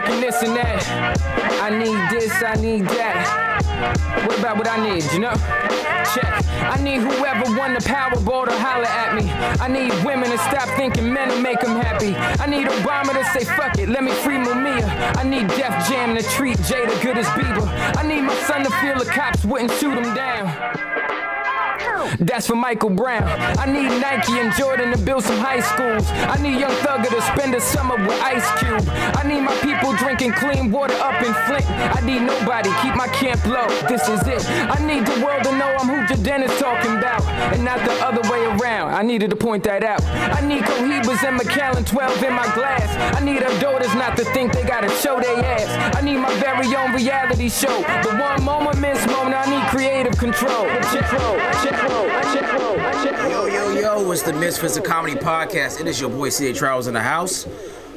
talking this and that. I need this, I need that. What about what I need, you know? Check. I need whoever won the Powerball to holler at me. I need women to stop thinking men will make them happy. I need Obama to say fuck it, let me free Mumia. I need Def Jam to treat Jada good as Bieber. I need my son to feel the cops wouldn't shoot him down. That's for Michael Brown. I need Nike and Jordan to build some high schools. I need Young Thugger to spend a summer with Ice Cube. I need my people drinking clean water up in Flint. I need nobody, keep my camp low, this is it. I need the world to know I'm who Jaden is talking about, and not the other way around. I needed to point that out. I need Cohibas and Macallan 12 in my glass. I need our daughters not to think they gotta show their ass. I need my very own reality show. The one moment, Miss Mona, I need creative control. Yo, it's the Misfits of Comedy Podcast. It is your boy C.A. Travels in the house.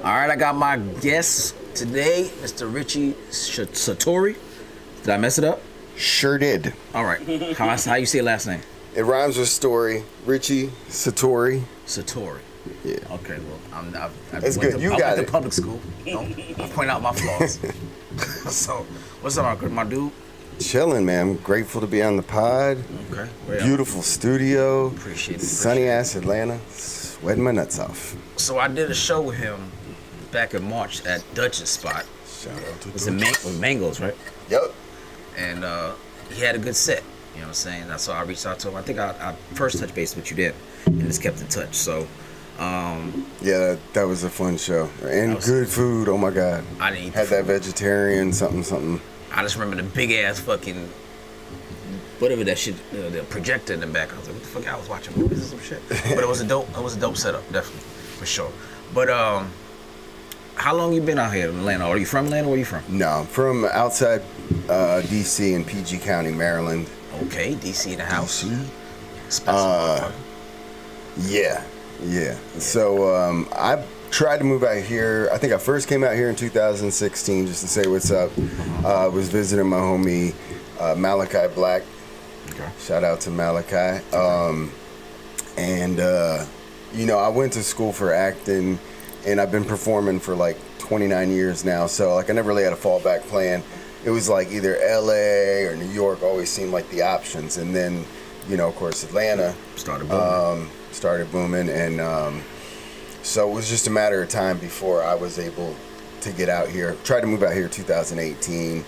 All right, I got my guest today, Mr. Richie Satori. Did I mess it up? Sure did. All right. How you say your last name? It rhymes with story. Richie Satori. Satori. Yeah. Okay, well, That's good. You got I went it. to public school. I point out my flaws. So, what's up, my dude? Chilling, man. I'm grateful to be on the pod. Okay. Beautiful studio. Appreciate it. Sunny ass Atlanta. Sweating my nuts off. So I did a show with him back in March at Dutch's spot. Shout out to It was in Mangoes, right? Yep. And he had a good set. You know what I'm saying? That's why I reached out to him. I think I first touched base with you then, and just kept in touch. So, yeah, that was a fun show. And good food. Oh my God. I didn't eat had the that food. vegetarian something. I just remember the big ass fucking whatever that shit, the projector in the back. I was like, what the fuck? I was watching movies or some shit. But it was a dope setup, definitely, for sure. But how long you been out here in Atlanta? Are you from Atlanta? Where are you from? No, I'm from outside DC in PG County, Maryland. Okay, DC in the house. DC? Yeah. So I tried to move out here. I think I first came out here in 2016 just to say what's up. Was visiting my homie Malachi Black. Okay. Shout out to Malachi. I went to school for acting, and I've been performing for like 29 years now. So like I never really had a fallback plan. It was like either LA or New York always seemed like the options, and then of course Atlanta started booming, and so it was just a matter of time before I was able to get out here. Tried to move out here 2018.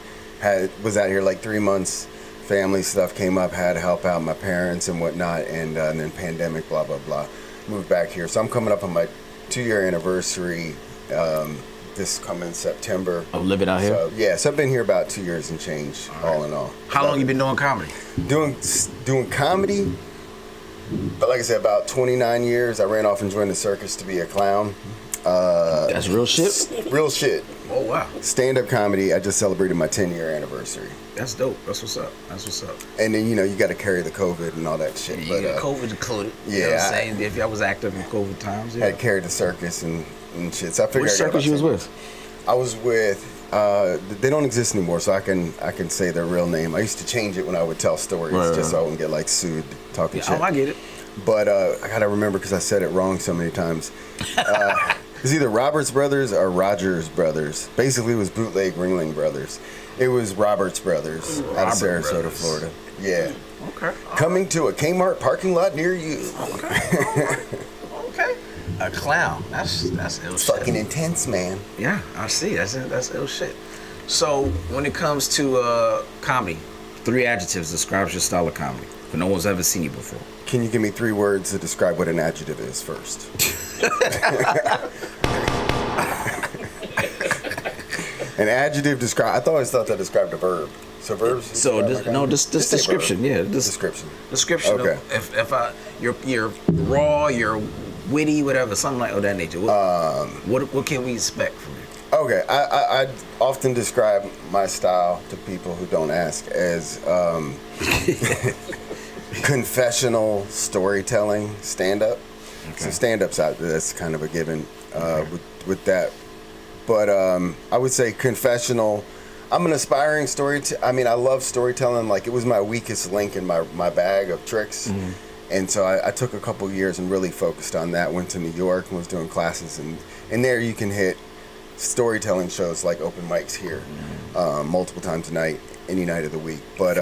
Was out here like 3 months. Family stuff came up. Had to help out my parents and whatnot. And then pandemic, blah, blah, blah. Moved back here. So I'm coming up on my 2-year anniversary this coming September. Of living out here? So I've been here about 2 years and change, all in all. How long you been doing comedy? Doing comedy? But like I said, about 29 years. I ran off and joined the circus to be a clown. That's real shit? Real shit. Oh, wow. Stand-up comedy, I just celebrated my 10-year anniversary. That's dope. That's what's up. And then, you got to carry the COVID and all that shit. Yeah, but, COVID included. Yeah. You know what I'm saying? If I was active in COVID times, yeah. I had carried the circus and shit. So I figured Which circus you was with? I was with, they don't exist anymore, so I can say their real name. I used to change it when I would tell stories, just so I wouldn't get, like, sued talking shit. Oh, I get it. But I got to remember because I said it wrong so many times. It's either Roberts Brothers or Rogers Brothers. Basically, it was bootleg Ringling Brothers. It was Roberts Brothers out of Sarasota, Florida. Yeah. Okay. Coming to a Kmart parking lot near you. Okay. A clown. That's ill shit. Fucking intense, man. Yeah, I see. That's ill shit. So when it comes to comedy, 3 adjectives describes your style of comedy. But no one's ever seen you before. Can you give me 3 words to describe what an adjective is first? An adjective I always thought that described a verb. So verbs. So this description, yeah, description. Description. Okay. If you're raw, you're witty, whatever, something like that nature. What can we expect from you? Okay, I often describe my style to people who don't ask as confessional storytelling stand-up. Okay. So stand-up's that's kind of a given with that. But I would say confessional. I'm an aspiring I love storytelling. Like, it was my weakest link in my bag of tricks. Mm-hmm. And so I took a couple years and really focused on that. Went to New York and was doing classes. And there you can hit storytelling shows like open mics here, multiple times a night, any night of the week. But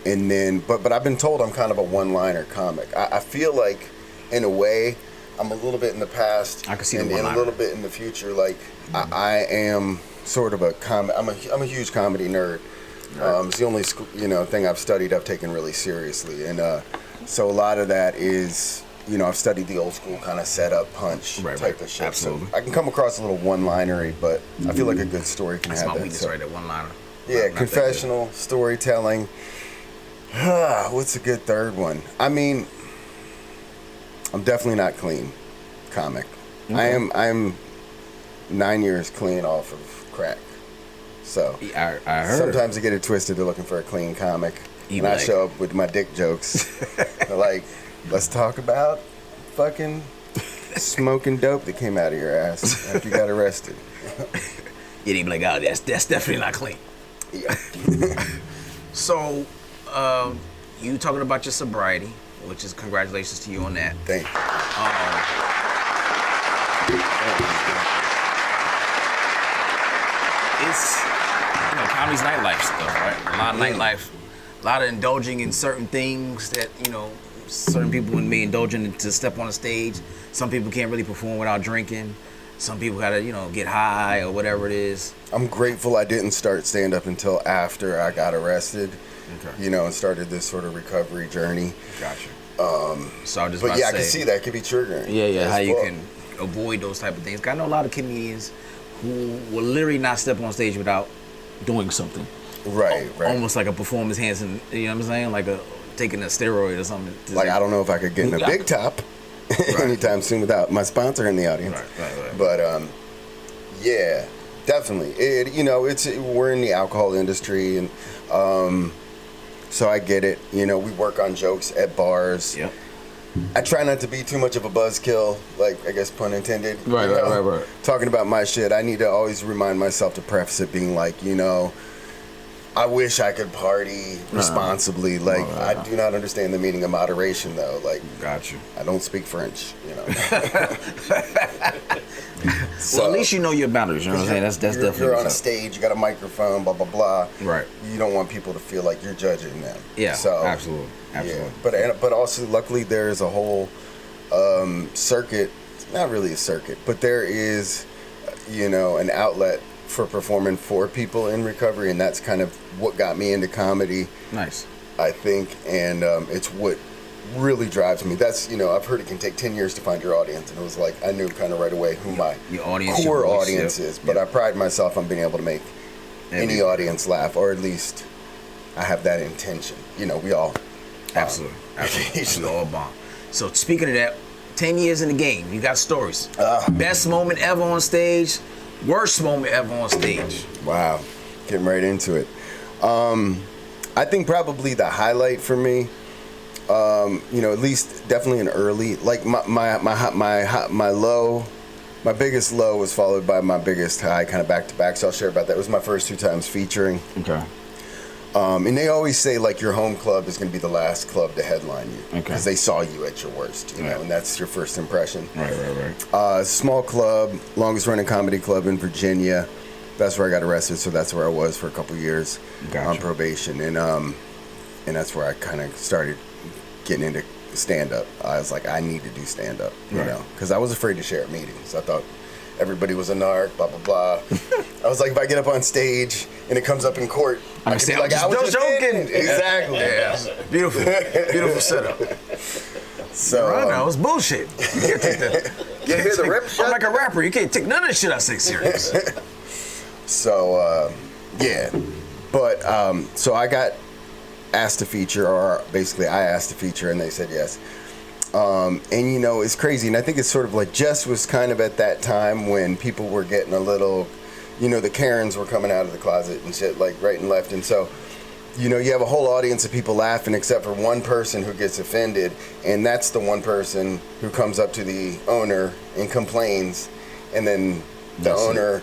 and then but I've been told I'm kind of a one-liner comic. I feel like in a way I'm a little bit in the past. I can see and the one-liner. a little bit in the future. Like I am sort of a I'm a huge comedy nerd. It's the only thing I've studied I've taken really seriously, and so a lot of that is I've studied the old school kind of setup punch type of shit. Absolutely. So I can come across a little one-linery, but I feel like a good story can That's have my that. weakness right there, one-liner. Yeah, Not confessional storytelling. What's a good third one? I mean, I'm definitely not clean comic. Okay. I'm 9 years clean off of crack. So I heard. sometimes I get it twisted. They're looking for a clean comic, and I show up with my dick jokes. They're like, let's talk about fucking smoking dope that came out of your ass after you got arrested. You'd be like, oh, that's definitely not clean. Yeah. So, you talking about your sobriety, which is congratulations to you on that. Thank you. It's, comedy's nightlife stuff, right? A lot of nightlife, a lot of indulging in certain things that, certain people may indulge in to step on a stage. Some people can't really perform without drinking. Some people gotta, get high or whatever it is. I'm grateful I didn't start stand-up until after I got arrested, and started this sort of recovery journey. Gotcha. So I just But yeah, I can see that could be triggering. Yeah, how you can avoid those type of things. 'Cause I know a lot of comedians who will literally not step on stage without doing something. Right. Almost like a performance enhancing, you know what I'm saying? Like taking a steroid or something. Like, I don't know if I could get in a big top anytime soon without my sponsor in the audience. Right. But yeah, definitely. We're in the alcohol industry, and so I get it. We work on jokes at bars. Yep. I try not to be too much of a buzzkill, like, I guess pun intended. Right. Talking about my shit, I need to always remind myself to preface it being like, I wish I could party responsibly. Like, I do not understand the meaning of moderation, though. Like, got you. I don't speak French, So at least you know your boundaries. You know what I'm saying? That's definitely. You're on a stage. You got a microphone. Blah blah blah. Right. You don't want people to feel like you're judging them. Yeah. So, Absolutely. Yeah. But also, luckily, there is a whole circuit. Not really a circuit, but there is, an outlet for performing for people in recovery, and that's kind of what got me into comedy. Nice. I think, and it's what really drives me. That's, I've heard it can take 10 years to find your audience, and it was like I knew kind of right away who my core audience is. But I pride myself on being able to make any audience laugh, or at least I have that intention. We all absolutely. It's all bomb. So speaking of that, 10 years in the game, you got stories. Best moment ever on stage. Worst moment ever on stage. Wow, getting right into it. I think probably the highlight for me, at least definitely an early, like my low, my biggest low was followed by my biggest high, kind of back to back. So I'll share about that. It was my first 2 times featuring. Okay. And they always say like your home club is going to be the last club to headline you, because they saw you at your worst, and that's your first impression. Right. Small club, longest running comedy club in Virginia. That's where I got arrested, so that's where I was for a couple years on probation, and that's where I kind of started getting into stand-up. I was like, I need to do stand-up, because I was afraid to share at meetings. I thought everybody was a narc, blah, blah, blah. I was like, if I get up on stage and it comes up in court, I can be like, I was just joking. Exactly. Yeah. Beautiful setup. So I know, it's bullshit. You can't take that. You hear the rip shit? I'm like a rapper. You can't take none of the shit I say serious. So, yeah. But, so I got asked to feature, or basically I asked to feature, and they said yes. And it's crazy, and I think it's sort of like Jess was kind of at that time when people were getting a little, the Karens were coming out of the closet and shit, like right and left, and so, you have a whole audience of people laughing except for one person who gets offended, and that's the one person who comes up to the owner and complains, and then the owner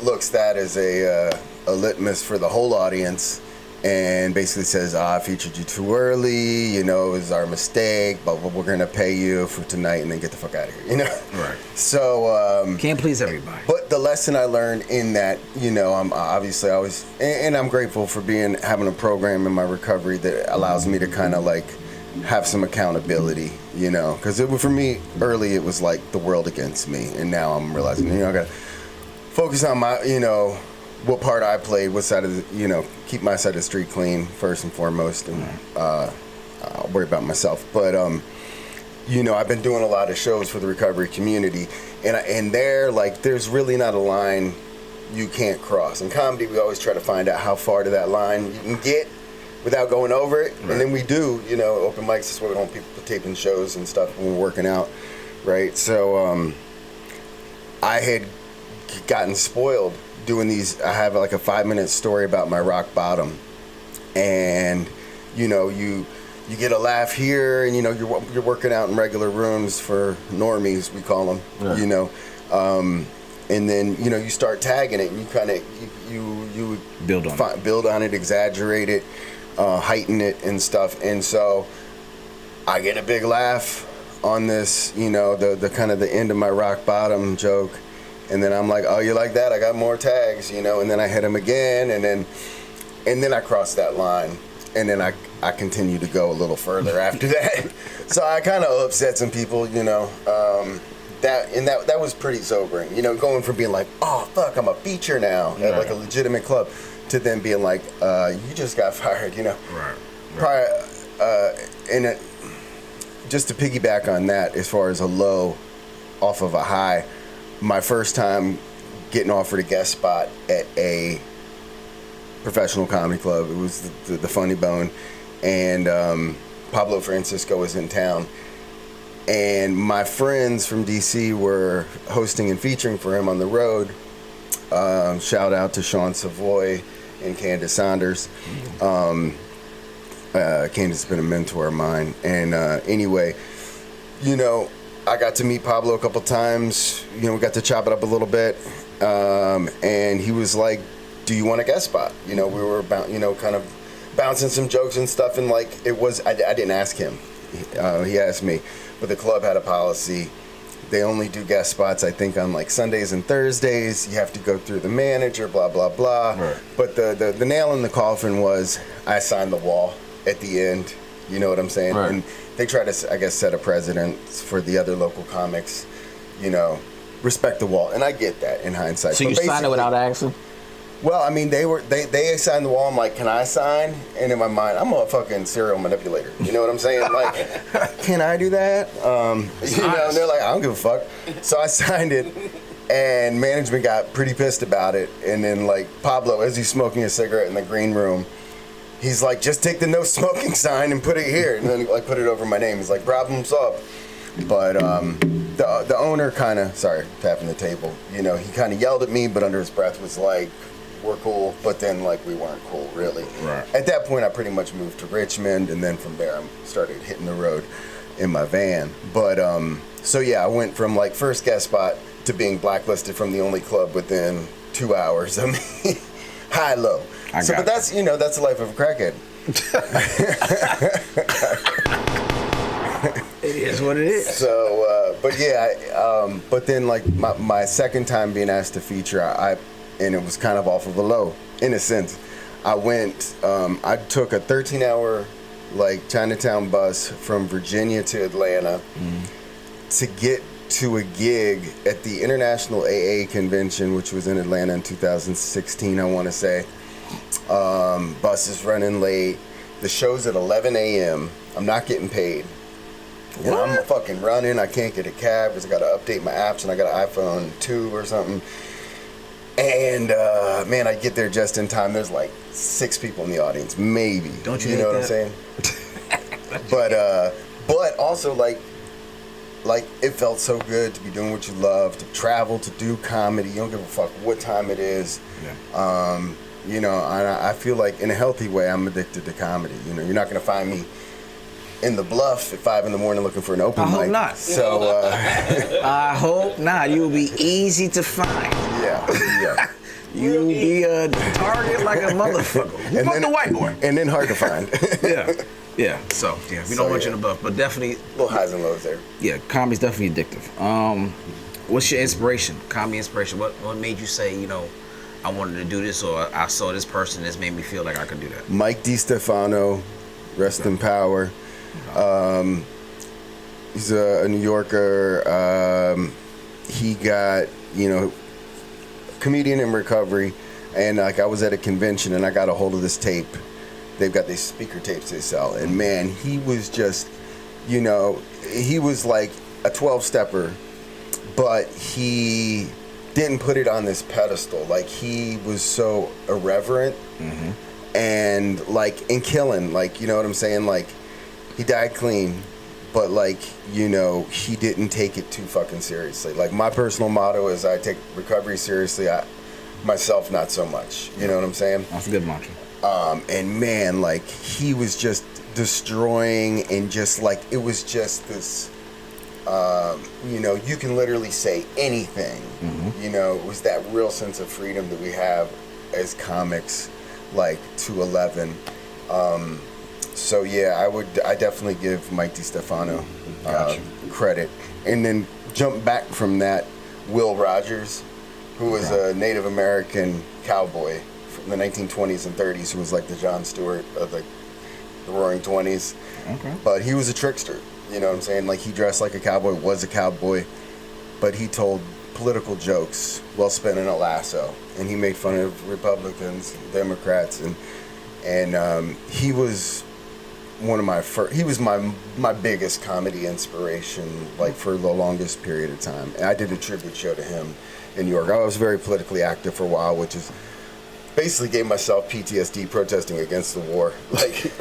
looks that as a litmus for the whole audience, and basically says, I featured you too early, it was our mistake, but we're going to pay you for tonight and then get the fuck out of here, Right. So... can't please everybody. But But the lesson I learned in that, you know, I'm obviously always, and I'm grateful for having a program in my recovery that allows me to kind of like have some accountability, you know, because for me early it was like the world against me, and now I'm realizing, you know, I gotta focus on my, you know, what part I played, what side of the, you know, keep my side of the street clean first and foremost, and I'll worry about myself. But you know, I've been doing a lot of shows for the recovery community, and there, like, there's really not a line you can't cross. In comedy, we always try to find out how far to that line you can get without going over it, right. And then we do, you know, open mics. That's why we don't want people taping shows and stuff when we're working out, right? So I had gotten spoiled doing these. I have like a 5-minute story about my rock bottom, and you know, you get a laugh here, and you know, you're working out in regular rooms for normies, we call them, right. You know, and then you know, you start tagging it, and you kind of you build on it, exaggerate it, heighten it and stuff. And so I get a big laugh on this, you know, the kind of the end of my rock bottom joke, and then I'm like, oh, you like that? I got more tags, you know, and then I hit him again, and then I cross that line, and then I continue to go a little further after that. So I kind of upset some people, you know, that was pretty sobering, you know, going from being like, oh fuck, I'm a feature now at like a legitimate club, to then being like, you just got fired, you know. Right. And just to piggyback on that, as far as a low off of a high, my first time getting offered a guest spot at a professional comedy club, it was the Funny Bone, and Pablo Francisco was in town, and my friends from DC were hosting and featuring for him on the road. Shout out to Sean Savoy and Candace Saunders. Candace has been a mentor of mine, and anyway, you know, I got to meet Pablo a couple times. You know, we got to chop it up a little bit, and he was like, do you want a guest spot? You know, we were about, you know, kind of bouncing some jokes and stuff, and like, it was, I didn't ask him, he asked me, but the club had a policy. They only do guest spots, I think, on like Sundays and Thursdays. You have to go through the manager, blah, blah, blah. Right. But the nail in the coffin was I signed the wall at the end. You know what I'm saying? Right. And they try to, I guess, set a precedent for the other local comics, you know, respect the wall. And I get that in hindsight. So you signed it without asking? Well, I mean, they signed the wall. I'm like, can I sign? And in my mind, I'm a fucking serial manipulator. You know what I'm saying? Like, can I do that? You know, and they're like, I don't give a fuck. So I signed it, and management got pretty pissed about it. And then, like, Pablo, as he's smoking a cigarette in the green room, he's like, just take the no smoking sign and put it here. And then, like, put it over my name. He's like, problem solved. But the owner kind of, sorry, tapping the table, you know, he kind of yelled at me, but under his breath was like, we're cool, but then like we weren't cool really. Right. At that point I pretty much moved to Richmond, and then from there I started hitting the road in my van. But so yeah, I went from like first guest spot to being blacklisted from the only club within 2 hours. I mean, high low. But that's, you know, that's the life of a crackhead. It is what it is. So but yeah, but then like my second time being asked to feature, and it was kind of off of a low, in a sense. I took a 13-hour, like, Chinatown bus from Virginia to Atlanta to get to a gig at the International AA Convention, which was in Atlanta in 2016, I want to say. Bus is running late. The show's at 11 a.m. I'm not getting paid. And I'm fucking running. I can't get a cab because I got to update my apps, and I got an iPhone 2 or something. And man, I get there just in time. There's like 6 people in the audience, maybe. Don't you know what I'm saying? But also like it felt so good to be doing what you love, to travel, to do comedy. You don't give a fuck what time it is. Yeah. You know, I feel like in a healthy way, I'm addicted to comedy. You know, you're not gonna find me in the Bluff at 5 a.m. looking for an open mic. I hope not. So I hope not. You'll be easy to find. Yeah. You'll be a target like a motherfucker. Fuck the white boy. And then hard to find. Yeah. So we don't want you in the Bluff, but definitely little highs and lows there. Yeah, comedy's definitely addictive. What's your inspiration? Comedy inspiration. What made you say, you know, I wanted to do this, or I saw this person that's made me feel like I could do that? Mike DiStefano, rest in power. He's a New Yorker. He got, you know, comedian in recovery, and like I was at a convention and I got a hold of this tape. They've got these speaker tapes they sell, and man, he was just, you know, he was like a 12-stepper, but he didn't put it on this pedestal. Like, he was so irreverent and like and killing, like, you know what I'm saying? Like, he died clean, but like, you know, he didn't take it too fucking seriously. Like, my personal motto is I take recovery seriously. Myself, not so much. You know what I'm saying? That's a good mantra. And man, like, he was just destroying, and just like, it was just this, you know, you can literally say anything. You know, it was that real sense of freedom that we have as comics, like 211. So yeah, I definitely give Mike DiStefano credit. And then jump back from that, Will Rogers, who was a Native American cowboy from the 1920s and 30s, who was like the Jon Stewart of the Roaring 20s. But he was a trickster, you know what I'm saying? Like, he dressed like a cowboy, was a cowboy, but he told political jokes while spinning a lasso, and he made fun of Republicans, Democrats, and he was one of my first. He was my biggest comedy inspiration, like, for the longest period of time. And I did a tribute show to him in New York. I was very politically active for a while, which is basically gave myself PTSD protesting against the war. Like,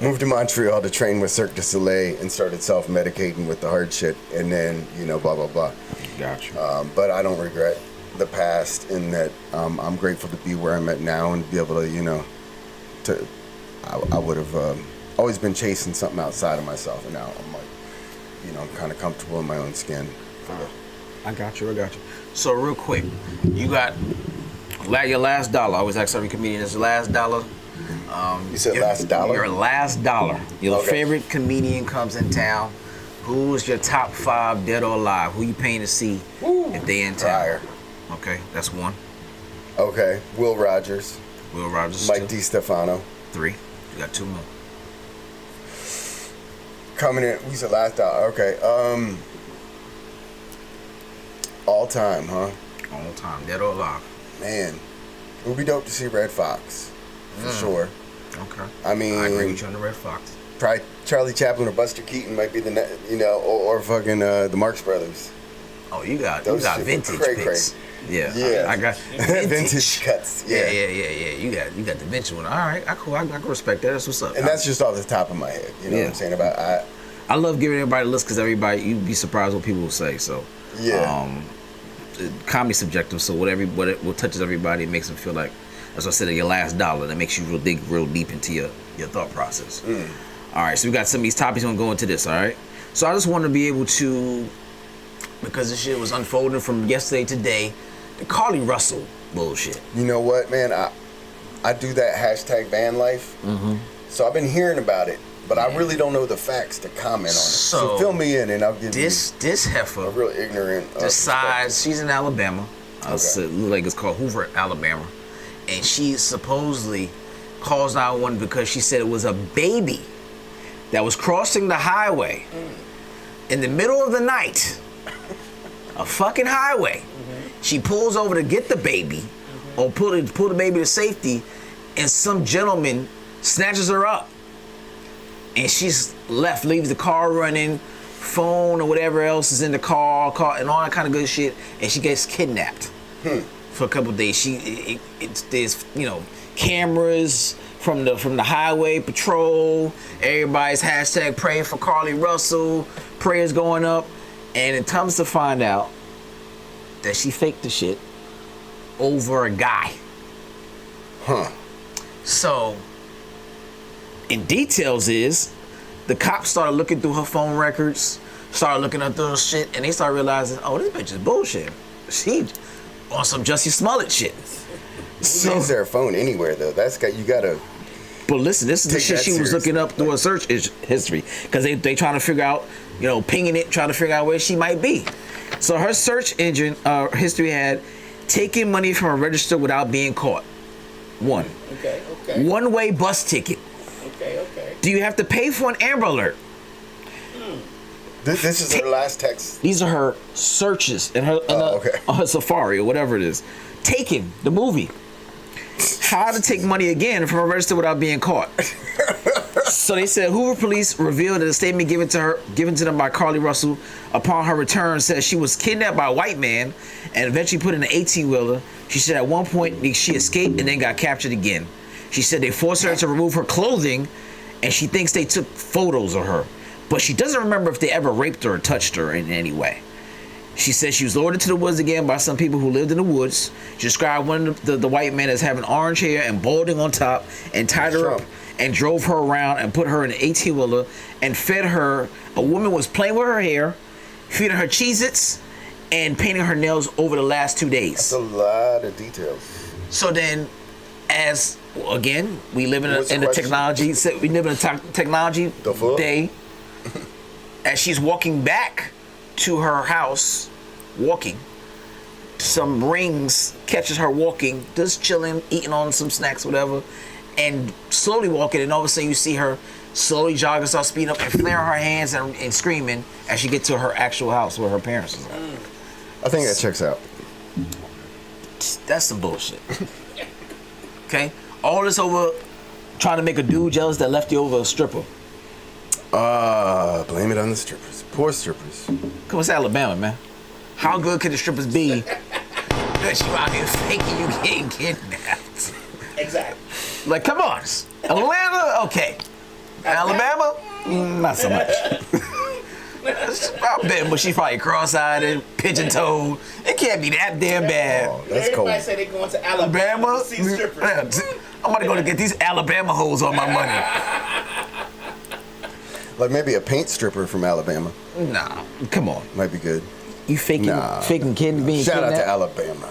moved to Montreal to train with Cirque du Soleil and started self-medicating with the hard shit, and then, you know, blah blah blah. Gotcha. But I don't regret the past, in that I'm grateful to be where I'm at now and be able to, you know, I would have always been chasing something outside of myself, and now I'm like, you know, I'm kind of comfortable in my own skin. I got you. So real quick, you got your last dollar. I always ask every comedian, is your last dollar. You said last dollar? Your last dollar. Your Okay. favorite comedian comes in town. Who is your top 5, dead or alive? Who you paying to see if they in town? Fire. Okay, that's 1. Okay, Will Rogers. Will Rogers. Mike 2. DiStefano. 3. You got 2 more. Coming in, we said last dollar. Okay, all time, huh? All time, dead or alive. Man, it would be dope to see Red Fox, for sure. Okay. I mean, I agree with you on the Red Fox. probably Charlie Chaplin or Buster Keaton might be the, you know, or fucking the Marx Brothers. Oh, you got Those shit vintage cray picks. Yeah. Yeah. I got Vintage cuts. Yeah. You got the vintage one. All right, cool. I can respect that. That's what's up. And that's just off the top of my head. You know what I'm saying? About I love giving everybody a list, because everybody, you'd be surprised what people will say. So comedy's subjective. So what touches everybody, it makes them feel like, as I said, your last dollar. That makes you dig real deep into your thought process. All right, so we got some of these topics. We're gonna go into this. All right. So I just want to be able to, because this shit was unfolding from yesterday to today, the Carly Russell bullshit. You know what, man? I do that hashtag van life. So I've been hearing about it, but I really don't know the facts to comment on it. So fill me in, and I'll give this heifer a real ignorant. decides she's in Alabama. It look like it's called Hoover, Alabama, and she supposedly calls 911 because she said it was a baby that was crossing the highway in the middle of the night. A fucking highway. She pulls over to get the baby, or pull the baby to safety, and some gentleman snatches her up. And she's left, leaves the car running, phone or whatever else is in the car and all that kind of good shit, and she gets kidnapped for a couple of days. There's, you know, cameras from the highway patrol. Everybody's hashtag praying for Carly Russell. Prayers going up, and it comes to find out that she faked the shit over a guy. So, in details is, the cops started looking through her phone records, started looking up through her shit, and they started realizing, oh, this bitch is bullshit. She on some Jussie Smollett shit. So, is there a phone anywhere though? You gotta. But listen, this is the shit she was looking up through her search history, because they trying to figure out, you know, pinging it, trying to figure out where she might be. So her search engine history had taking money from a register without being caught. One. Okay. One-way bus ticket. Okay. Do you have to pay for an Amber Alert? This is her last text. These are her searches in her on her Safari or whatever it is. Taken, the movie. How to take money again from a register without being caught. So they said Hoover police revealed that a statement given to them by Carly Russell upon her return says she was kidnapped by a white man and eventually put in an 18-wheeler. She said at one point she escaped and then got captured again. She said they forced her to remove her clothing and she thinks they took photos of her. But she doesn't remember if they ever raped her or touched her in any way. She said she was lured into the woods again by some people who lived in the woods. She described one of the white men as having orange hair and balding on top and tied her up and drove her around and put her in an 18-wheeler and fed her. A woman was playing with her hair, feeding her Cheez-Its, and painting her nails over the last 2 days. That's a lot of details. So then, again, we live in the technology. We live in a technology day. As she's walking back to her house, some rings catches her walking, just chilling, eating on some snacks, whatever, and slowly walking, and all of a sudden you see her slowly jogging, start speeding up and flaring her hands and screaming as she gets to her actual house where her parents is at. I think that checks out. That's some bullshit. Okay? All this over trying to make a dude jealous that left you over a stripper. Blame it on the strippers. Poor strippers. Come on, it's Alabama, man. How good can the strippers be that you out here faking you getting kidnapped? Exactly. Like, come on. Atlanta, okay. Alabama, not so much. I bet, but she's probably cross-eyed and pigeon-toed. It can't be that damn bad. Oh, that's Everybody cold. say they going to Alabama to see strippers. I'm about to go to get these Alabama hoes on my money. Like maybe a paint stripper from Alabama. Nah, come on. Might be good. You faking kid being Shout out kidnapped? to Alabama.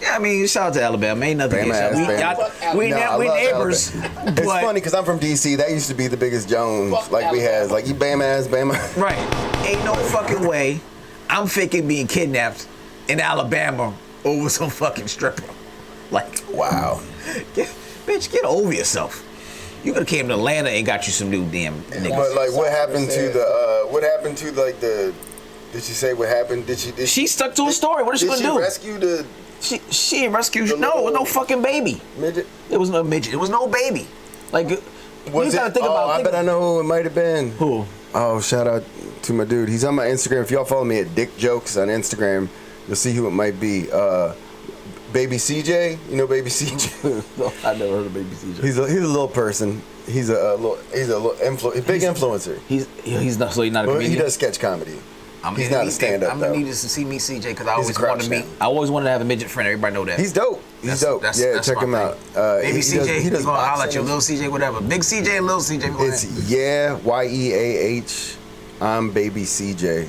Yeah, I mean, shout out to Alabama. Ain't nothing against Bama-ass we Bama. we neighbors. It's funny because I'm from DC. That used to be the biggest Jones. Like we had, like you Bama-ass Bama. Right. Ain't no fucking way I'm faking being kidnapped in Alabama over some fucking stripper. Like, Wow. Bitch, get over yourself. You could have came to Atlanta and got you some new damn niggas. But like, what happened to the? What happened to like the? Did she say what happened? Did She stuck to a story. What is she gonna do? Did she rescue the? She didn't rescue. No, it was no fucking baby. Midget? It was no midget. It was no baby. Like, you gotta think about. I bet I know who it might have been. Who? Oh, shout out to my dude. He's on my Instagram. If y'all follow me at Dick Jokes on Instagram, you'll see who it might be. Baby CJ. You know Baby CJ? No, I never heard of Baby CJ. He's a little person. He's a big influencer. He's not. So he's not a Well, comedian. he does sketch comedy. He's not a stand-up I'm though. gonna need to see me CJ because I He's a always wanted to crouch meet. down. I always wanted to have a midget friend. Everybody know that. He's dope. He's dope. That's Check my him out. Baby CJ. He does gonna holler at you, boxing. little CJ, whatever. Big CJ, little CJ. It's YEAH. I'm Baby CJ.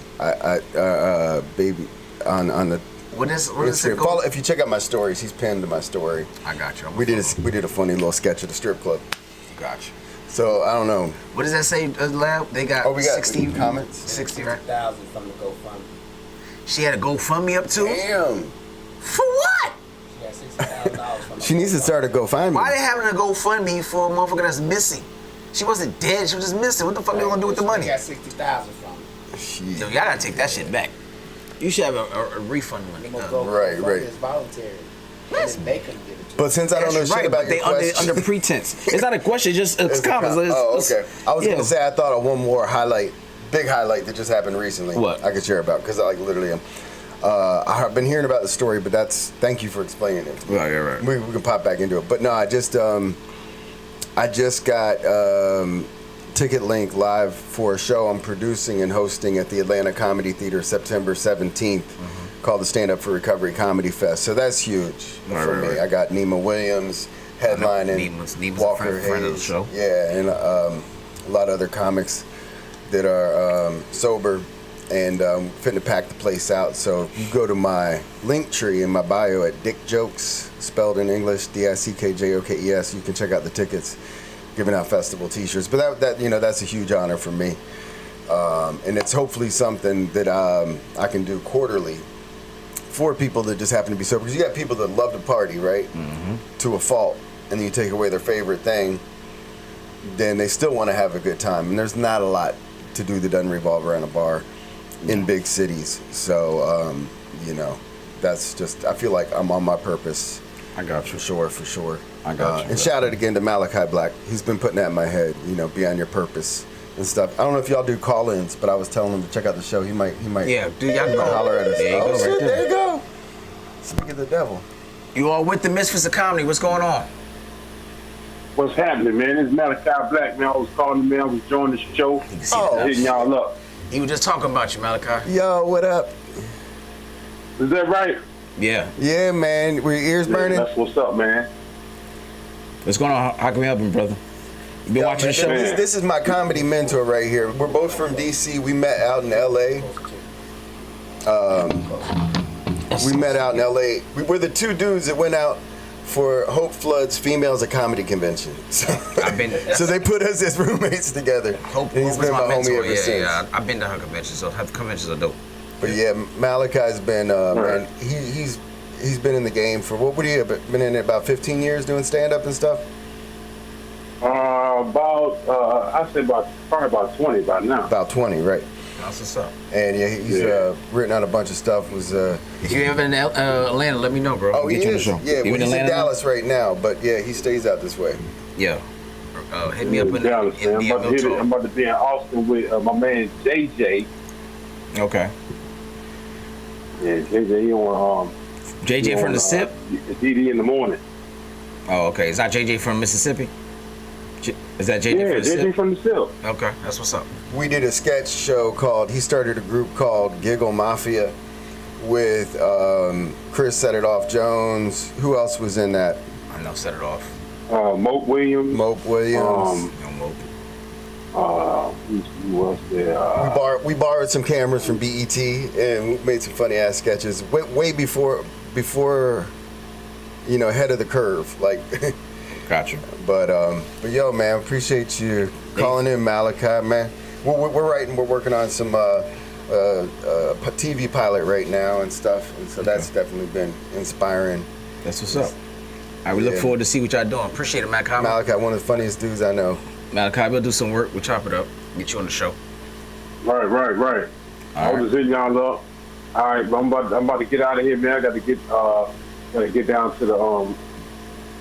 Baby on the. What is it Follow, called? if you check out my stories, he's pinned to my story. I got you. We did a funny little sketch at the strip club. Got you. So I don't know. What does that say, Lab? They got, We got 60 comments. 60, right? 1,000 from the GoFundMe. She had a GoFundMe up too? Damn. For what? She had $60,000 from the She needs to start a GoFundMe. Why they having a GoFundMe for a motherfucker that's missing? She wasn't dead, she was just missing. What the fuck they gonna do with the money? She got 60,000 from it. Shit. Yo, y'all gotta take that shit back. You should have a refund money. They gonna go Right. It's voluntary. And then they couldn't give it to But since I don't know That's shit right, about but they your question, under pretense. It's not a question, it's just It's a comments. Oh, okay. I was yeah. gonna say I thought of one more big highlight that just happened recently. What? I could share about because I literally am. I've been hearing about the story, but thank you for explaining it. Right. We can pop back into it, but no, I just got ticket link live for a show I'm producing and hosting at the Atlanta Comedy Theater September 17th. Called the Stand Up for Recovery Comedy Fest. So that's huge for me. Right. I got Nima Williams headlining, Nema's Walker a friend of the Hayes. show. Yeah, and a lot of other comics that are sober and fitting to pack the place out. So if you go to my link tree in my bio at Dick Jokes, spelled in English, DICKJOKES, you can check out the tickets, giving out festival t-shirts. But that's a huge honor for me And it's hopefully something that I can do quarterly for people that just happen to be sober. Because you got people that love to party, right? Mm-hmm. To a fault. And then you take away their favorite thing, then they still want to have a good time. And there's not a lot to do that doesn't revolve around a bar in big cities. So, that's just, I feel like I'm on my purpose. I got you. For sure. I got you. And shout out again to Malachi Black. He's been putting that in my head, be on your purpose and stuff. I don't know if y'all do call-ins, but I was telling him to check out the show. He might. Yeah, dude, y'all go. Holler at us. There you go, shit, right there you go. Speak of the devil. You all with the Misfits of Comedy. What's going on? What's happening, man? It's Malachi Black, man. I was calling, man. I was joining the show. Hitting y'all up. He was just talking about you, Malachi. Yo, what up? Is that right? Yeah. Yeah, man. Were your ears burning? That's what's up, man. What's going on? How can we help him, brother? You been watching the show? This is my comedy mentor right here. We're both from D.C. We met out in L.A. We met out in L.A. We were the two dudes that went out for Hope Flood's Females of Comedy Convention. So they put us as roommates together. Hope and he's been my homie ever since. Yeah, I've been to her convention, so her conventions are dope. But yeah, Malachi's been, man, he's been in the game for, what would he have been in it, about 15 years doing stand-up and stuff? I'd say probably about 20 by now. About 20, right. That's what's up. And yeah, he's written out a bunch of stuff. If you ever in Atlanta, let me know, bro. Oh, he get you on the is? show. Yeah, well, he's in Dallas right now, but yeah, he stays out this way. Yeah. Hit me up in Dallas, man. the I'm about to be in Austin with my man JJ. Okay. Yeah, JJ, he on JJ from the SIP? DD in the morning. Oh, okay. Is that JJ from Mississippi? Is that JJ from the SIP? JJ from the SIP. Okay, that's what's up. We did a sketch show he started a group called Giggle Mafia with Chris Set It Off Jones. Who else was in that? I know, Set It Off. Mope Williams. Who was there? We borrowed some cameras from BET and we made some funny ass sketches way before ahead of the curve, like. Gotcha. But yo, man, appreciate you calling in, Malachi, man. We're working on some TV pilot right now and stuff, and so that's definitely been inspiring. That's what's up. We look forward to see what y'all doing. Appreciate it, Malachi. Malachi, one of the funniest dudes I know. Malachi, we'll do some work. We'll chop it up. Get you on the show. Right. I was just hitting y'all up. All right, I'm about to get out of here, man. I got to get down to the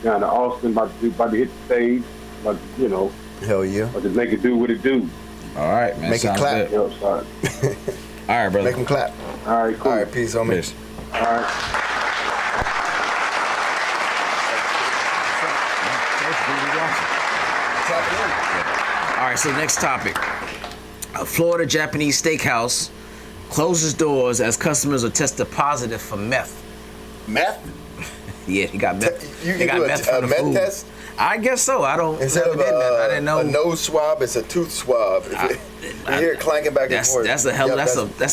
down to Austin. About to hit the stage. Hell yeah. I'll just make it do what it do. All right, man. Make it clap. Yep, sorry. All right, brother. Make him clap. All right, cool. All right, peace, homie. Peace. All right. All right, so next topic. A Florida Japanese steakhouse closes doors as customers are tested positive for meth. Meth? Yeah, he got meth. You They got do meth a from the meth food. test? I guess so. I don't. Instead of never did meth. I didn't know. a nose swab, it's a tooth swab. You hear it clanking back and forth. That's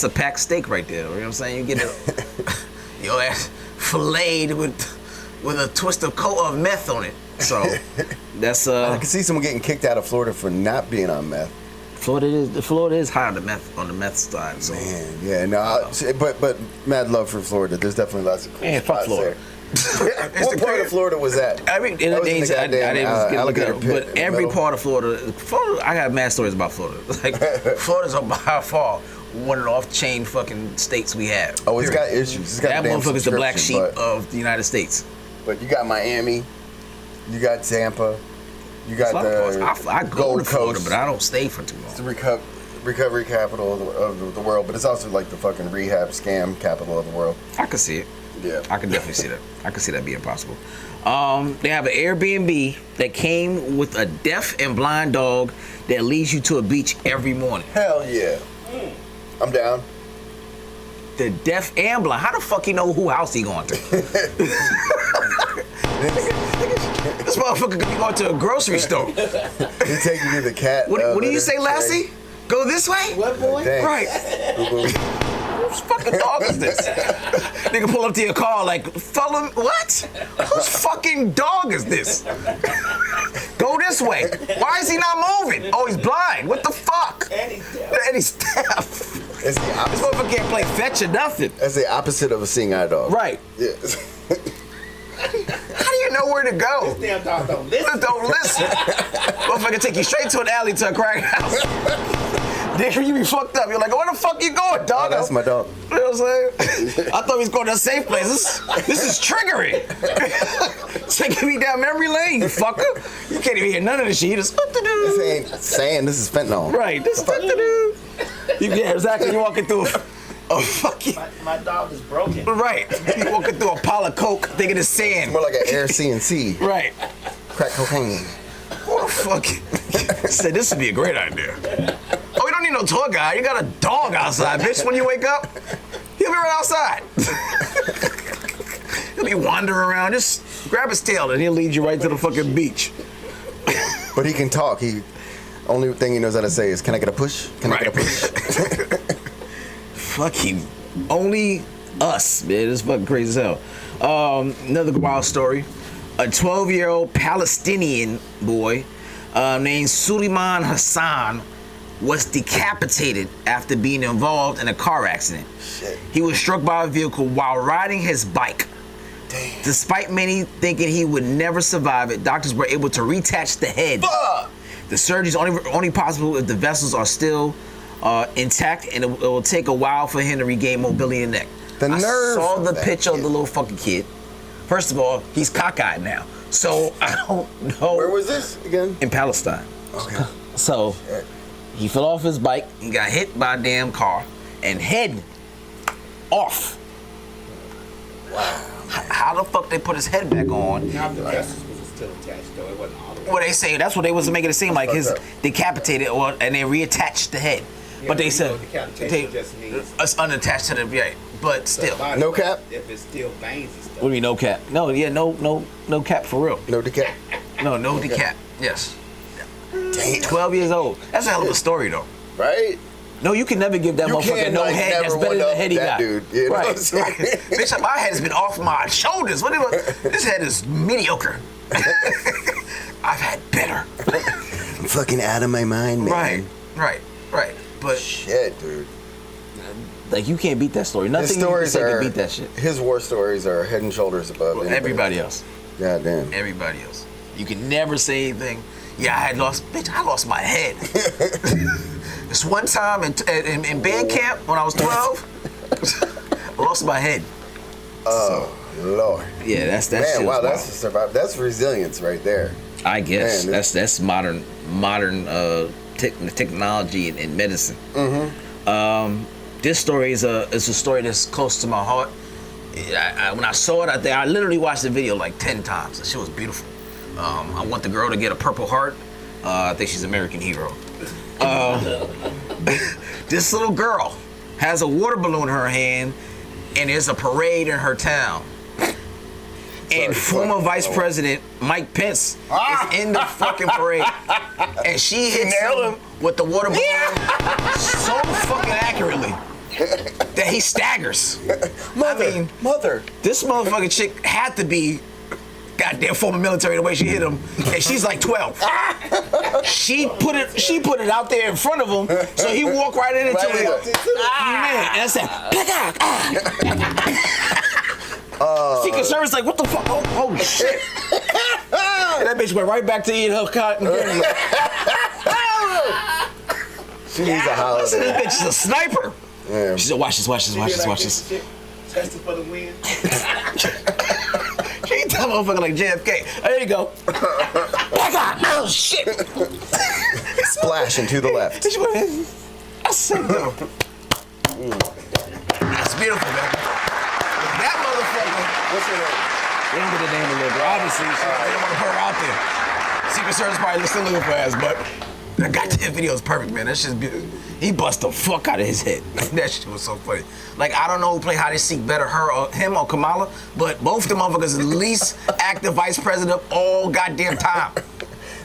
a packed steak right there. You know what I'm saying? You get your ass filleted with a twist of coat of meth on it. So that's I can see someone getting kicked out of Florida for not being on meth. Florida is high on the meth side. So. Man, yeah, no, but mad love for Florida. There's definitely lots of cool Man, fuck spots Florida. there. What part of Florida was that? Every in the days I didn't look it up, but every part of Florida, I got mad stories about Florida. Like Florida's by far one of the off-chain fucking states we have. Oh, it's got issues. It's got that damn motherfucker's the black sheep but of the United States. you got Miami, you got Tampa, you got I go Gold to Florida, Coast. but I don't stay for too long. It's the recovery capital of the world, but it's also like the fucking rehab scam capital of the world. I can see it. Yeah, I can definitely see that. I can see that being possible. They have an Airbnb that came with a deaf and blind dog that leads you to a beach every morning. Hell yeah. I'm down. The deaf and blind. How the fuck you know who house he going to? This motherfucker could be going to a grocery store. He take you to the cat. What do you say, Lassie? Go this way? What, boy? Thanks. Right. Whose fucking dog is this? Nigga pull up to your car like, follow, what? Whose fucking dog is this? Go this way. Why is he not moving? Oh, he's blind. What the fuck? And he's deaf. any step. It's the This opposite. motherfucker can't play fetch or nothing. That's the opposite of a seeing eye dog. Right. Yeah. How do you know where to go? Damn dog don't listen. Don't listen. Motherfucker take you straight to an alley to a crack house. Then you be fucked up. You're like, where the fuck you going, dog? Oh, that's my dog. You know what I'm saying? I thought he was going to a safe place. This is triggering. Taking me down memory lane, you fucker. You can't even hear none of this shit. You just, This ain't saying this is fentanyl. right, this yeah, exactly. You're walking through a fucking, My dog is broken. right. You're walking through a pile of coke, thinking it's sand. More like an air CNC. Right. Crack cocaine. What the fuck? Said this would be a great idea. Oh, we don't need no tour guide. You got a dog outside, bitch. When you wake up, he'll be right outside. He'll be wandering around. Just grab his tail and he'll lead you right to the fucking beach. But he can talk. Only thing he knows how to say is, "Can I get a push? Can I get a push?" Fucking only us, man. It's fucking crazy as hell. Another wild story. A 12-year-old Palestinian boy named Suleiman Hassan was decapitated after being involved in a car accident. Shit. He was struck by a vehicle while riding his bike. Damn. Despite many thinking he would never survive it, doctors were able to reattach the head. Fuck! The surgery is only possible if the vessels are still intact, and it will take a while for him to regain mobility in the neck. The nerve I saw of the that picture of kid. the little fucking kid. First of all, he's cockeyed now, so I don't know. Where was this again? In Palestine. Okay. So Shit. he fell off his bike, he got hit by a damn car, and head off. Wow. How the fuck they put his head back on? Now the vessels was still attached though. It wasn't all the way. Well, they say that's what they was making it seem like, his fucked up. decapitated, and they reattached the head. Yeah, but they you said know, decapitation just means it's unattached to the right. But still, the body, No cap? If it's still veins and stuff. what do you mean no cap? No, yeah, no cap for real. No decap. No decap. Yes. Damn. 12 years old. That's a hell of a story though. Right? No, you can never give that You motherfucker can't, no like, head that's never better than the one-up head he that got. dude, you know what I'm right, saying? right. Bitch, my head has been off my shoulders. This head is mediocre. I've had better. I'm fucking out of my mind, man. Right. But Shit, dude. like you can't beat that story. His Nothing you can stories say are can beat that shit. His war stories are head and shoulders above anybody. Everybody else. Goddamn. Everybody else. You can never say anything. Yeah, I lost my head. This one time in band camp when I was 12, I lost my head. Oh, Lord. Yeah, that's Man, shit wow, was that's a survival. That's resilience right there. I guess Man, that's modern technology and medicine. This story is a story that's close to my heart. When I saw it, I literally watched the video like 10 times. The shit was beautiful. I want the girl to get a Purple Heart. I think she's an American hero. This little girl has a water balloon in her hand, and there's a parade in her town. And former Vice President Mike Pence is in the fucking parade. And she hits him with the water balloon so fucking accurately that he staggers. Mother. This motherfucking chick had to be goddamn former military the way she hit him, and she's like 12. She put it out there in front of him, so he walked right into it. Man, and I said, Secret Service like, what the fuck? Oh shit. And that bitch went right back to eating her cotton candy. She needs a holiday. This bitch is a sniper. Yeah. She said, watch this. Testing for the win. She ain't that motherfucker like JFK. There you go. Oh shit. Splash and to the left. I said, no. That's beautiful, man. That motherfucker. What's her name? They don't get the name of the little girl. Obviously, they don't want to put her out there. Secret Service probably still looking for her ass, but that goddamn video is perfect, man. That shit's beautiful. He bust the fuck out of his head. That shit was so funny. Like, I don't know who played hide and seek better, her or him or Kamala, but both the motherfuckers the least active vice president of all goddamn time.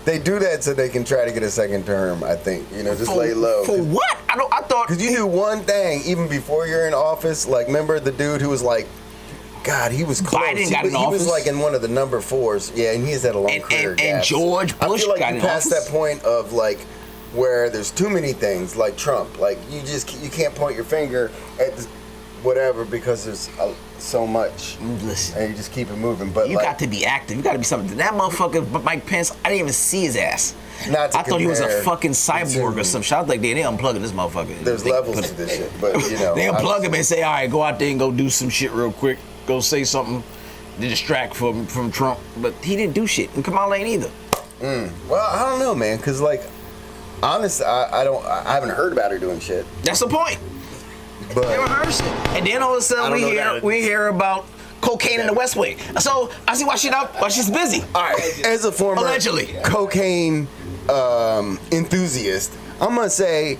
They do that so they can try to get a second term, I think. You know, just lay low. For what? I thought. Because you do one thing, even before you're in office. Like, remember the dude who was like, God, he was close. Biden got in He office? was like in one of the number 4s. Yeah, and he's had a long career. And George I Bush feel like got you in passed office? that point of like, where there's too many things like Trump. Like you can't point your finger at whatever because there's so much. Listen, and you just keep it moving. But you got to be active. You got to be something. That motherfucker, Mike Pence, I didn't even see his ass. I thought he was a fucking cyborg or some shit. I was like, they unplugging this motherfucker. There's levels to this shit, but you know. They unplug him and say, all right, go out there and go do some shit real quick. Go say something to distract from Trump. But he didn't do shit. And Kamala ain't either. Well, I don't know, man, because like, honestly, I haven't heard about her doing shit. That's the point. But They rehearse it. And then all of a sudden we hear about cocaine in the West Wing. So I see why she's busy. all right, as a former Allegedly. cocaine enthusiast, I'm gonna say,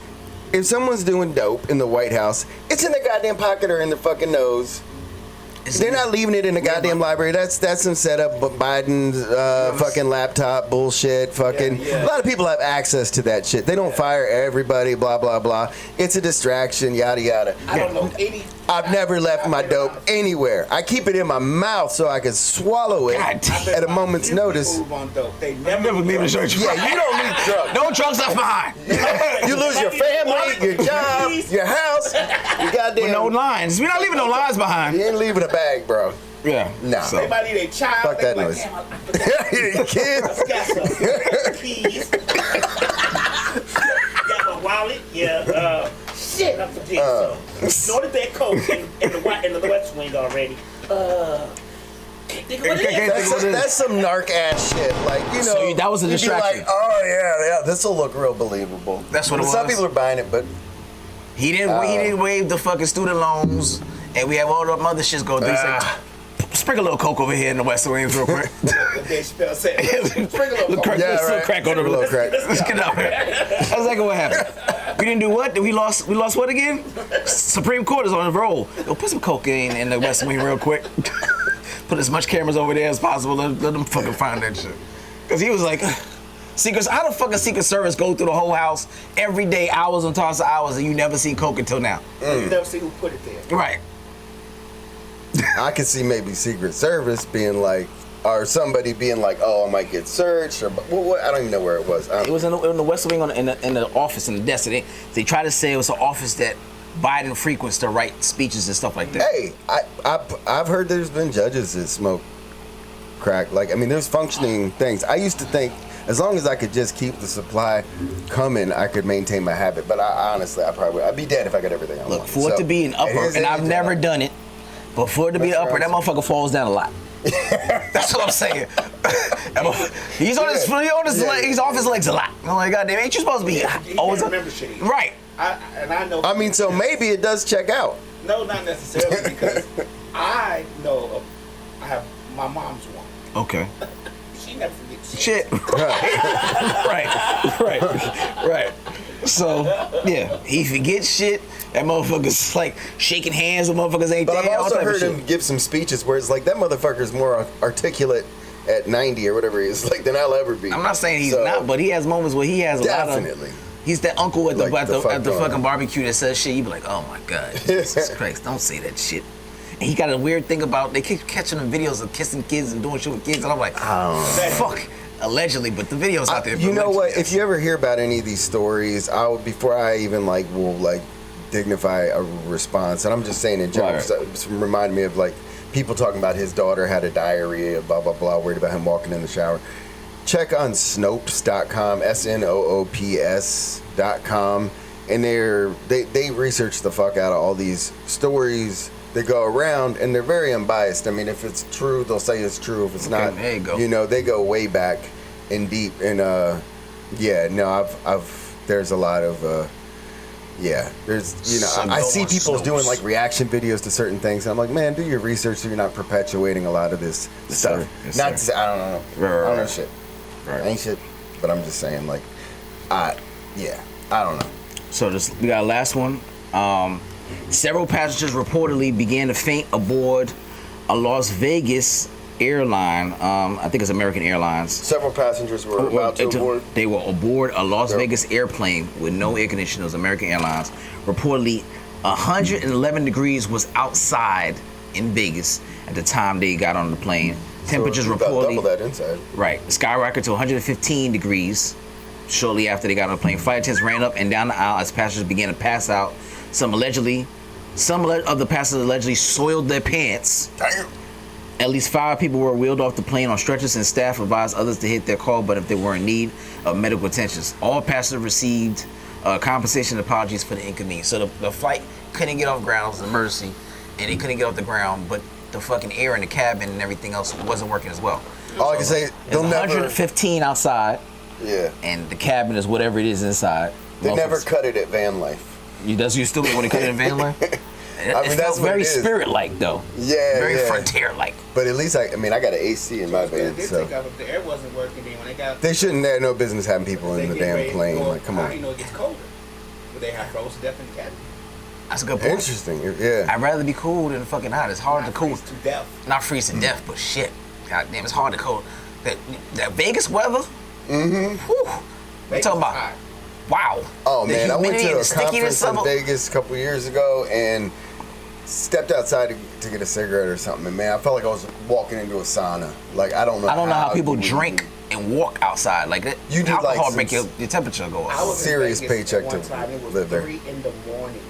if someone's doing dope in the White House, it's in their goddamn pocket or in their fucking nose. They're not leaving it in the goddamn library. That's some setup, but Biden's fucking laptop bullshit. Fucking a lot of people have access to that shit. They don't fire everybody. Blah blah blah. It's a distraction. Yada yada. I don't know any. I've never left my dope anywhere. I keep it in my mouth so I can swallow it God damn. at a moment's notice. Move on dope. They never Never leave the church. Yeah, you don't need drugs. No drugs left behind. You lose your family, your job, your house, your goddamn. With no lines. We're not leaving no lines behind. You ain't leaving a bag, bro. Yeah. Nah. So. They might need a child. Fuck they that like, noise. damn, I forgot. Kids. Got some keys. Got my wallet. Yeah. Shit, I forget. So snorted that coke in the West Wing already. Can't think of what it is. That's some narc ass shit. Like, you know. So that was a you'd be distraction. like, oh yeah, this will look real believable. That's what it Some was. people are buying it, but He didn't waive the fucking student loans, and we have all the other shits go through. He's like, sprinkle a little coke over here in the West Wing real quick. Dave Chappelle said, sprinkle a little Crack, Yeah, little right. crack on the A little crack. Let's get out here. That's exactly what happened. We didn't do what? We lost what again? Supreme Court is on the roll. Yo, put some cocaine in the West Wing real quick. Put as much cameras over there as possible. Let them fucking find that shit. Because he was like, how the fucking Secret Service go through the whole house every day, hours on top of hours, and you never see coke until now? You never see who put it there. Right. I could see maybe Secret Service being like, or somebody being like, oh, I might get searched, or what, I don't even know where it was. It was in the West Wing in the office, in the desk. They tried to say it was an office that Biden frequents to write speeches and stuff like that. Hey, I've heard there's been judges that smoke crack. Like, I mean, there's functioning things. I used to think as long as I could just keep the supply coming, I could maintain my habit. But honestly, I'd be dead if I got everything I Look, want. for it to be an upper, and I've never done it, but for it to be an upper, that motherfucker falls down a lot. That's what I'm saying. He's off his legs a lot. I'm like, goddamn, ain't you supposed to be always remember shit. right? I know. I mean, so maybe it does check out. No, not necessarily, because I know I have my mom's one. Okay. She never forgets Shit. Right. So, yeah, he forgets shit. That motherfucker's like shaking hands with motherfuckers ain't But there. I've all also type of heard shit. him give some speeches where it's like that motherfucker's more articulate at 90 or whatever he is, like, than I'll ever be. I'm not saying he's So, not, but he has moments where he has a lot of. definitely. He's that uncle at the, Like, the fuck at the going fucking on. barbecue that says shit. You be like, oh my god, Jesus Christ, don't say that shit. And he got a weird thing about they keep catching him videos of kissing kids and doing shit with kids, and I'm like, fuck, allegedly, but the videos out there. You know what? allegedly. If you ever hear about any of these stories, before I even will dignify a response, and I'm just saying in general, Right. it's reminded me of like people talking about his daughter had a diarrhea, blah blah blah, worried about him walking in the shower. Check on Snopes.com, SNOOPS.com, and they research the fuck out of all these stories that go around, and they're very unbiased. I mean, if it's true, they'll say it's true. If it's not, there you go. they go way back and deep. And there's a lot of there's I see people doing like reaction videos to certain things, and I'm like, man, do your research so you're not perpetuating a lot of this stuff. sir. Yes, Not sir. to say, I don't know. Right. I don't know shit. Right. I ain't shit, but I'm just saying, like, I don't know. So we got a last one. Several passengers reportedly began to faint aboard a Las Vegas airline. I think it's American Airlines. Several passengers were about to board. They were aboard a Las Vegas airplane with no air conditioning. It was American Airlines. Reportedly, 111 degrees was outside in Vegas at the time they got on the plane. Temperatures So it's about reportedly double that inside. right skyrocketed to 115 degrees Shortly after they got on the plane, flight attendants ran up and down the aisle as passengers began to pass out. Some of the passengers allegedly soiled their pants. Damn. At least 5 people were wheeled off the plane on stretchers, and staff advised others to hit their call, but if they were in need of medical attention. All passengers received compensation and apologies for the inconvenience. So the flight couldn't get off ground. It was an emergency, and they couldn't get off the ground, but the fucking air in the cabin and everything else wasn't working as well. All I can say, There's 115 outside, Yeah. and the cabin is whatever it is inside. They never cut it at van life. You still want to cut it in van life? It that's felt what very it is. spirit-like, though. Yeah, Very yeah. frontier-like. But at least I got an AC in my van, They so take off if the air wasn't working. Then when they got they shouldn't have no business having people in the damn plane. Like, come You on. know, it gets colder. But they have frozen death in the cabin. That's a good point. Interesting. Yeah. I'd rather be cool than fucking hot. It's hard to cool. Freeze to death. Not freeze to death, but shit. God damn, it's hard to cool. That Vegas weather? Mm-hmm. Whew. I'm talking about, Hot. wow. Oh The man, I went humidity to and a the stickiness conference of in it. Vegas a couple years ago and stepped outside to get a cigarette or something. And man, I felt like I was walking into a sauna. Like I don't know how people you drink and walk outside. Like that. You do alcohol like make some- your temperature go I up. was in Serious Vegas paycheck one to time. It was live there. 3 in the morning.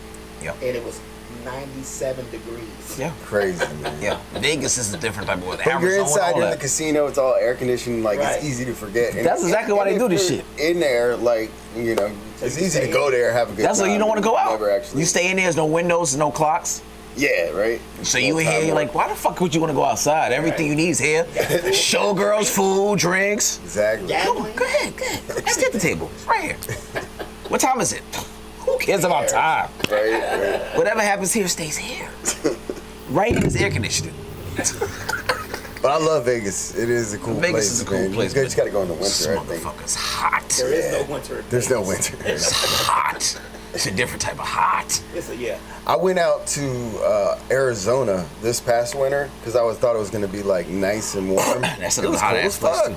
Yeah. And it was 97 degrees. Yeah. crazy, man. Yeah. Vegas is a different type of weather. But you're Arizona, inside all in the that. casino, it's all air conditioned, like Right. it's easy to forget. And That's exactly why they do this if shit. you're in there, like, you know, it's you easy to stay go there, have a good That's time. why you don't want to go out. Never actually. You stay in there, there's no windows, no clocks. Yeah, right. So you in Time here, you're work. like, why the fuck would you want to go outside? Everything you need is here. Showgirls, food, drinks. Exactly. Yeah. Come on, go ahead. Let's get the table. It's right here. What time is it? Who cares about time? Right. Whatever happens here stays here. Right here is air conditioning. But I love Vegas. It is a cool place. Vegas is a cool man. place. You just got to go in the This winter, I think. motherfucker's hot. There is no winter. in There's no Vegas. winter. It's hot. It's a different type of hot. It's a, yeah. I went out to Arizona this past winter because I thought it was going to be like nice and warm. That's It a was hot cool ass as place fuck. too.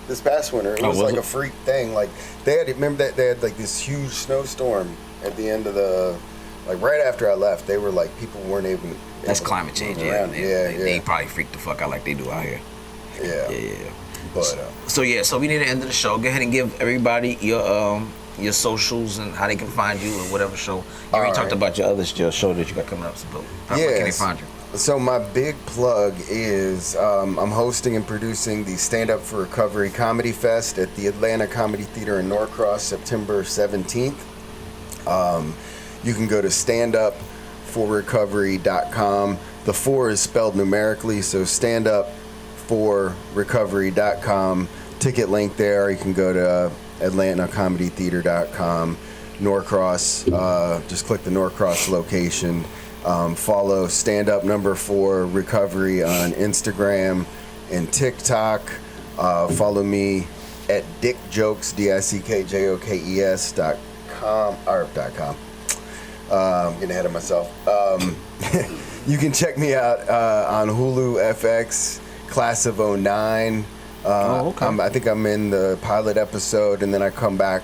This past winter, it Oh, was was like it? a freak thing. Like they had, remember that they had like this huge snowstorm at the end of the, like right after I left. They were like people weren't even. That's able to climate change. move Yeah. around. They probably freak the fuck out like they do out here. Yeah. Yeah. But So we need to end the show. Go ahead and give everybody your socials and how they can find you or whatever show. You already All talked right. about your show that you got coming up. So how can they Yes. find you? So my big plug is I'm hosting and producing the Stand Up for Recovery Comedy Fest at the Atlanta Comedy Theater in Norcross, September 17th. You can go to standupforrecovery.com. The 4 is spelled numerically, so standupforrecovery.com. Ticket link there. You can go to atlantacomedytheater.com. Norcross, just click the Norcross location. Follow Stand Up #4 Recovery on Instagram and TikTok. Follow me at dickjokes, DICKJOKES.com, or .com. Getting ahead of myself. You can check me out on Hulu FX, Class of 09. Okay. I think I'm in the pilot episode, and then I come back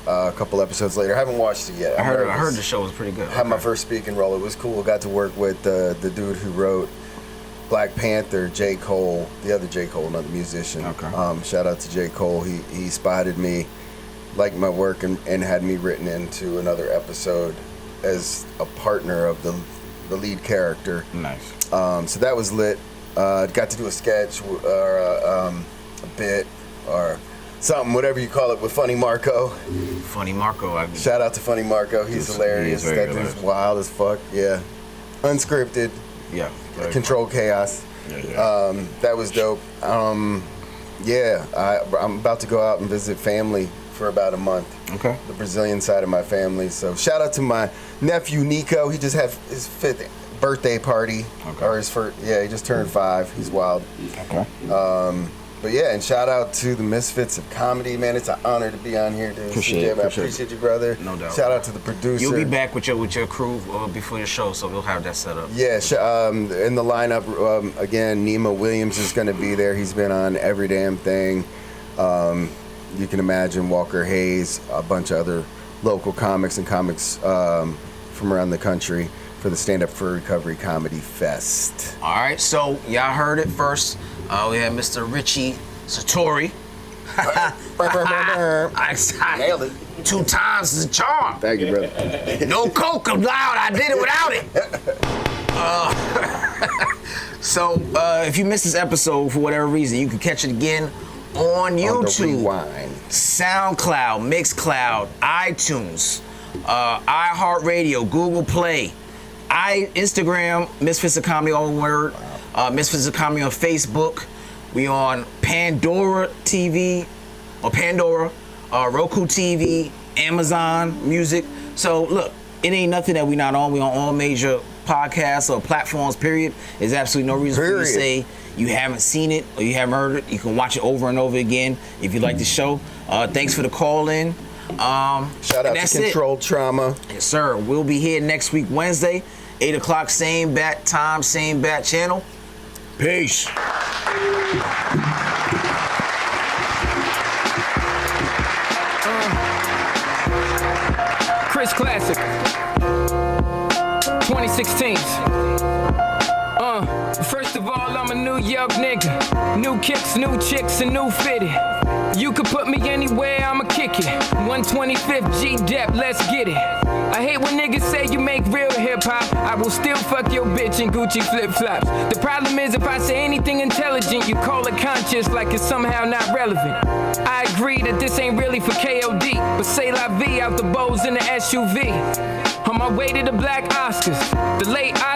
a couple episodes later. I haven't watched it yet. I heard nervous. the show was pretty good. Had my first speaking role. It was cool. Got to work with the dude who wrote Black Panther, J. Cole, the other J. Cole, not the musician. Okay. Shout out to J. Cole. He spotted me, liked my work, and had me written into another episode as a partner of the lead character. Nice. So that was lit. Got to do a sketch or a bit or something, whatever you call it, with Funny Marco. Funny Marco. Shout out to Funny Marco. He's hilarious. very That hilarious. dude's wild as fuck. Yeah. Unscripted. Yeah. Controlled chaos. Yeah. That was dope. Yeah. I'm about to go out and visit family for about a month. Okay. The Brazilian side of my family. So shout out to my nephew Nico. He just had his 5th birthday party. Okay. Or his first. Yeah, he just turned 5. He's wild. Okay. But yeah, and shout out to the Misfits of Comedy, man. It's an honor to be on here, dude. Appreciate CJ, it, man, I appreciate it. appreciate you, brother. No doubt. Shout out to the producer. You'll be back with your crew before the show, so we'll have that set up. Yeah, in the lineup, again, Nemo Williams is going to be there. He's been on every damn thing. You can imagine Walker Hayes, a bunch of other local comics and comics from around the country for the Stand Up for Recovery Comedy Fest. All right, so y'all heard it first. We had Mr. Richie Satori I Nailed it. 2 times is a charm. Thank you, brother. No coke allowed. I did it without it. So if you missed this episode for whatever reason, you can catch it again on YouTube, Rewind. SoundCloud, Mixcloud, iTunes, iHeartRadio, Google Play, Instagram, Misfits of Comedy, all one word. Misfits of Comedy on Facebook. We on Pandora TV, or Pandora, Roku TV, Amazon Music. So look, it ain't nothing that we not on. We on all major podcasts or platforms, period. There's absolutely no reason for you to say you haven't seen it or you haven't heard it. You can watch it over and over again if you like the show. Thanks for the call in. Shout out to Controlled Trauma. Yes, sir. We'll be here next week, Wednesday, 8 o'clock, same bat time, same bat channel. Peace. Chris Classic 2016. First of all, I'm a New York nigga. New kicks, new chicks, and new fitted. You could put me anywhere, I'ma kick it. 125th G-Dep, let's get it. I hate when niggas say you make real hip-hop. I will still fuck your bitch in Gucci flip-flops. The problem is if I say anything intelligent, you call it conscious like it's somehow not relevant. I agree that this ain't really for KOD, but say la vie out the bows in the SUV. On my way to the Black Oscars, the late Oscars.